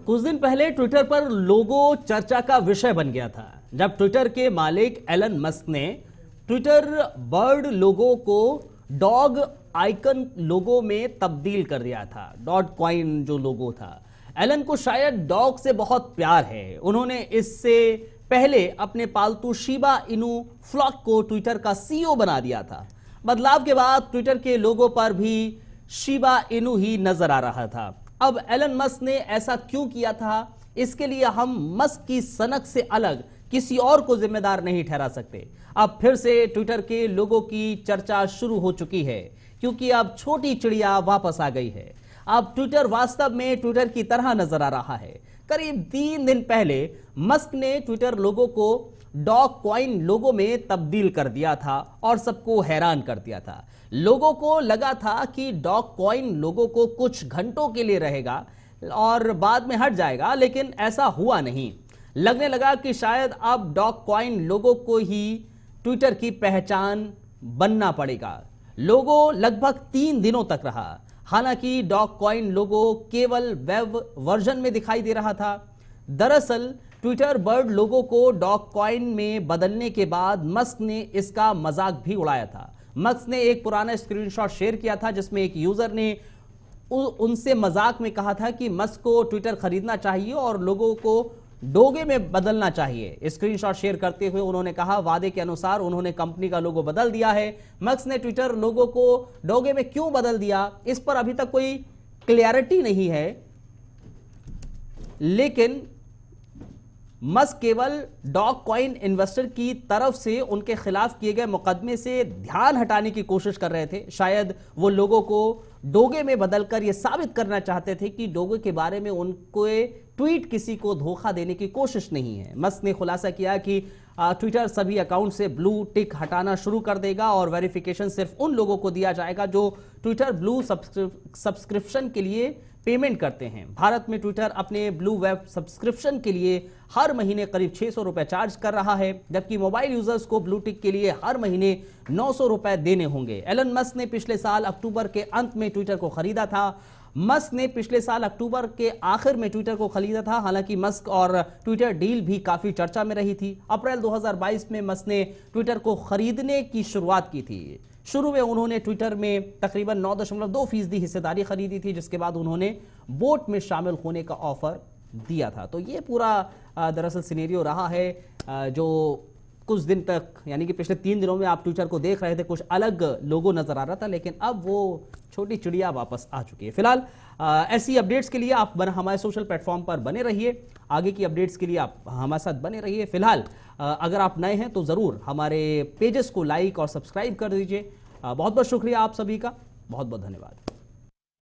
कुछ दिन पहले ट्विटर पर लोगो चर्चा का विषय बन गया था, जब ट्विटर के मालिक एलन मस्क ने ट्विटर बर्ड लोगो को डॉग आइकन लोगो में तब्दील कर दिया था। डॉट कॉइन जो लोगो था, एलन को शायद डॉग से बहुत प्यार है। उन्होंने इससे पहले अपने पालतू शिबा इनू फ्लॉक को ट्विटर का सीईओ बना दिया था। बदलाव के बाद ट्विटर के लोगो पर भी शिबा इनू ही नजर आ रहा था। अब एलन मस्क ने ऐसा क्यों किया था, इसके लिए हम मस्क की सनक से अलग किसी और को जिम्मेदार नहीं ठहरा सकते। अब फिर से ट्विटर के लोगों की चर्चा शुरू हो चुकी है, क्योंकि अब छोटी चिड़िया वापस आ गई है। अब ट्विटर वास्तव में ट्विटर की तरह नजर आ रहा है। करीब 3 दिन पहले मस्क ने ट्विटर लोगो को डॉग कॉइन लोगो में तब्दील कर दिया था और सबको हैरान कर दिया था। लोगों को लगा था कि डॉग कॉइन लोगों को कुछ घंटों के लिए रहेगा और बाद में हट जाएगा, लेकिन ऐसा हुआ नहीं। लगने लगा कि शायद अब डॉग कॉइन लोगों को ही ट्विटर की पहचान बनना पड़ेगा। लोगो लगभग 3 दिनों तक रहा। हालांकि डॉग कॉइन लोगो केवल वेब वर्जन में दिखाई दे रहा था। दरअसल ट्विटर बर्ड लोगो को डॉग कॉइन में बदलने के बाद मस्क ने इसका मजाक भी उड़ाया था। मस्क ने एक पुराना स्क्रीनशॉट शेयर किया था, जिसमें एक यूजर ने उनसे मजाक में कहा था कि मस्क को ट्विटर खरीदना चाहिए और लोगों को डोगे में बदलना चाहिए। स्क्रीनशॉट शेयर करते हुए उन्होंने कहा, वादे के अनुसार उन्होंने कंपनी का लोगो बदल दिया है। मस्क ने ट्विटर लोगो को डोगे में क्यों बदल दिया, इस पर अभी तक कोई क्लैरिटी नहीं है, लेकिन मस्क केवल डॉग कॉइन इन्वेस्टर की तरफ से उनके खिलाफ किए गए मुकदमे से ध्यान हटाने की कोशिश कर रहे थे। शायद वो लोगों को डोगे में बदलकर यह साबित करना चाहते थे कि डोगे के बारे में उनको ट्वीट किसी को धोखा देने की कोशिश नहीं है। मस्क ने खुलासा किया कि ट्विटर सभी अकाउंट से ब्लू टिक हटाना शुरू कर देगा और वेरिफिकेशन सिर्फ उन लोगों को दिया जाएगा जो ट्विटर ब्लू सब्सक्रिप्शन के लिए पेमेंट करते हैं। भारत में ट्विटर अपने ब्लू वेब सब्सक्रिप्शन के लिए हर महीने करीब 600 रुपए चार्ज कर रहा है, जबकि मोबाइल यूजर्स को ब्लू टिक के लिए हर महीने 900 रुपए देने होंगे। एलन मस्क ने पिछले साल अक्टूबर के अंत में ट्विटर को खरीदा था। मस्क ने पिछले साल अक्टूबर के आखिर में ट्विटर को खरीदा था। हालांकि मस्क और ट्विटर डील भी काफी चर्चा में रही थी। अप्रैल 2022 में मस्क ने ट्विटर को खरीदने की शुरुआत की थी। शुरू में उन्होंने ट्विटर में तकरीबन 9.2% हिस्सेदारी खरीदी थी, जिसके बाद उन्होंने बोट में शामिल होने का ऑफर दिया था। तो ये पूरा दरअसल सिनेरियो रहा है, जो कुछ दिन तक यानी कि पिछले 3 दिनों में आप ट्विटर को देख रहे थे, कुछ अलग लोगो नजर आ रहा था, लेकिन अब वो छोटी चिड़िया वापस आ चुकी है। फिलहाल ऐसी अपडेट्स के लिए आप हमारे सोशल प्लेटफॉर्म पर बने रहिए। आगे की अपडेट्स के लिए आप हमारे साथ बने रहिए। फिलहाल अगर आप नए हैं तो ज़रूर हमारे पेजेस को लाइक और सब्सक्राइब कर दीजिए। बहुत बहुत शुक्रिया आप सभी का, बहुत बहुत धन्यवाद।